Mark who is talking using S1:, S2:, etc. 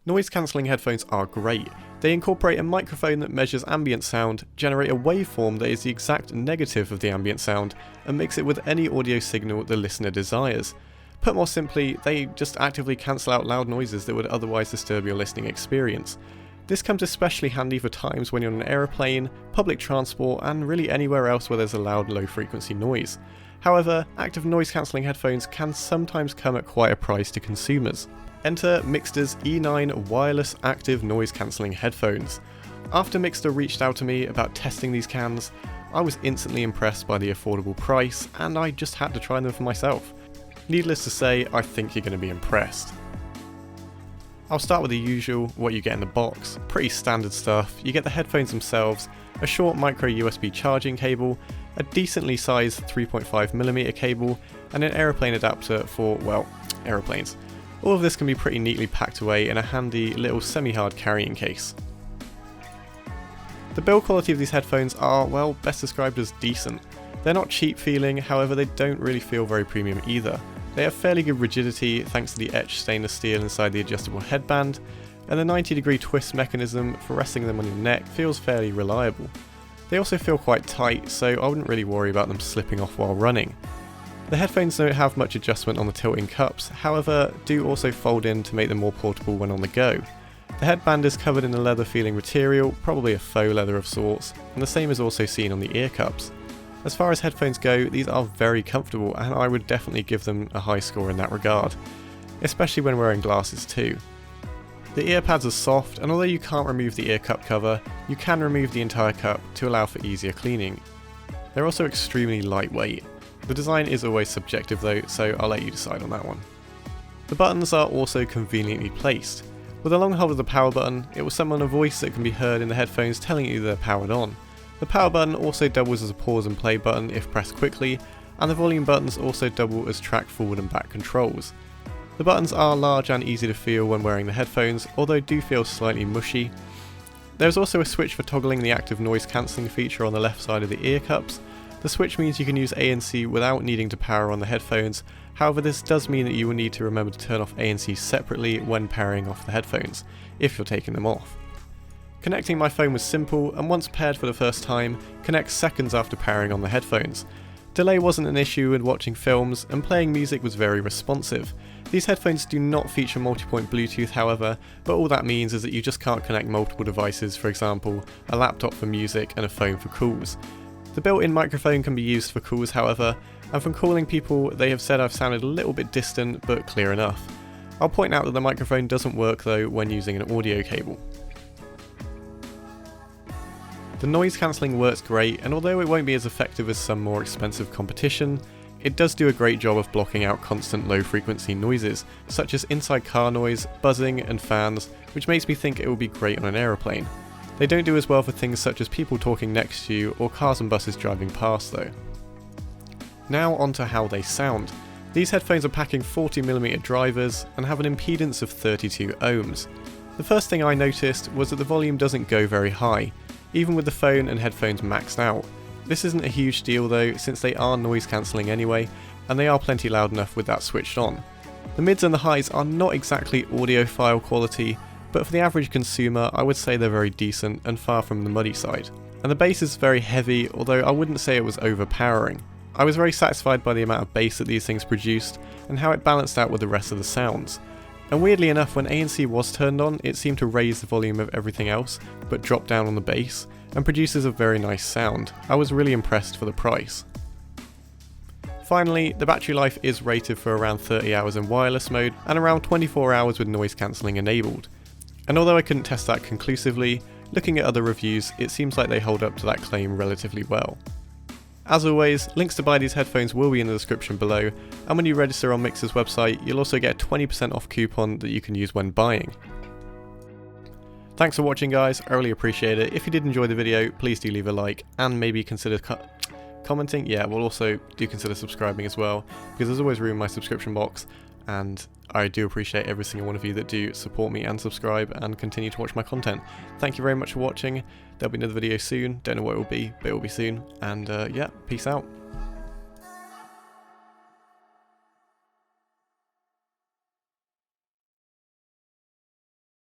S1: Noise cancelling headphones are great. They incorporate a microphone that measures ambient sound, generate a waveform that is the exact negative of the ambient sound, and mix it with any audio signal the listener desires. Put more simply, they just actively cancel out loud noises that would otherwise disturb your listening experience. This comes especially handy for times when you're on an aeroplane, public transport, and really anywhere else where there's a loud low frequency noise. However, active noise cancelling headphones can sometimes come at quite a price to consumers. Enter Mixder's E9 wireless active noise cancelling headphones. After Mixder reached out to me about testing these cans, I was instantly impressed by the affordable price, and I just had to try them for myself. Needless to say, I think you're going to be impressed. I'll start with the usual, what you get in the box. Pretty standard stuff. You get the headphones themselves, a short micro USB charging cable, a decently sized 3.5mm cable, and an aeroplane adapter for, well, aeroplanes. All of this can be pretty neatly packed away in a handy little semi-hard carrying case. The build quality of these headphones are, well, best described as decent. They're not cheap feeling, however they don't really feel very premium either. They have fairly good rigidity thanks to the etched stainless steel inside the adjustable headband, and the 90-degree twist mechanism for resting them on your neck feels fairly reliable. They also feel quite tight, so I wouldn't really worry about them slipping off while running. The headphones don't have much adjustment on the tilting cups, however do also fold in to make them more portable when on the go. The headband is covered in a leather feeling material, probably a faux leather of sorts, and the same is also seen on the ear cups. As far as headphones go, these are very comfortable and I would definitely give them a high score in that regard, especially when wearing glasses too. The ear pads are soft, and although you can't remove the ear cup cover, you can remove the entire cup to allow for easier cleaning. They're also extremely lightweight. The design is always subjective though, so I'll let you decide on that one. The buttons are also conveniently placed. With a long hold of the power button, it will summon a voice that can be heard in the headphones telling you they're powered on. The power button also doubles as a pause and play button if pressed quickly, and the volume buttons also double as track forward and back controls. The buttons are large and easy to feel when wearing the headphones, although do feel slightly mushy. There's also a switch for toggling the active noise cancelling feature on the left side of the ear cups. The switch means you can use ANC without needing to power on the headphones, however this does mean that you will need to remember to turn off ANC separately when powering off the headphones, if you're taking them off. Connecting my phone was simple, and once paired for the first time, connects seconds after powering on the headphones. Delay wasn't an issue in watching films, and playing music was very responsive. These headphones do not feature multi-point Bluetooth however, but all that means is that you just can't connect multiple devices, for example, a laptop for music and a phone for calls. The built-in microphone can be used for calls however, and from calling people they have said I've sounded a little bit distant but clear enough. I'll point out that the microphone doesn't work though when using an audio cable. The noise cancelling works great, and although it won't be as effective as some more expensive competition, it does do a great job of blocking out constant low frequency noises, such as inside car noise, buzzing and fans, which makes me think it will be great on an aeroplane. They don't do as well for things such as people talking next to you or cars and buses driving past though. Now on to how they sound. These headphones are packing 40mm drivers and have an impedance of 32 ohms. The first thing I noticed was that the volume doesn't go very high, even with the phone and headphones maxed out. This isn't a huge deal though, since they are noise cancelling anyway, and they are plenty loud enough with that switched on. The mids and the highs are not exactly audiophile quality, but for the average consumer I would say they're very decent and far from the muddy side. And the bass is very heavy, although I wouldn't say it was overpowering. I was very satisfied by the amount of bass that these things produced, and how it balanced out with the rest of the sounds. And weirdly enough, when ANC was turned on, it seemed to raise the volume of everything else, but drop down on the bass, and produces a very nice sound. I was really impressed for the price. Finally, the battery life is rated for around 30 hours in wireless mode, and around 24 hours with noise cancelling enabled. And although I couldn't test that conclusively, looking at other reviews, it seems like they hold up to that claim relatively well. As always, links to buy these headphones will be in the description below, and when you register on Mixer's website, you'll also get a 20% off coupon that you can use when buying. Thanks for watching guys, I really appreciate it. If you did enjoy the video, please do leave a like, and maybe consider commenting. Yeah, we'll also do consider subscribing as well, because there's always room in my subscription box, and I do appreciate every single one of you that do support me and subscribe and continue to watch my content. Thank you very much for watching. There'll be another video soon, don't know what it will be, but it will be soon, and yeah, peace out.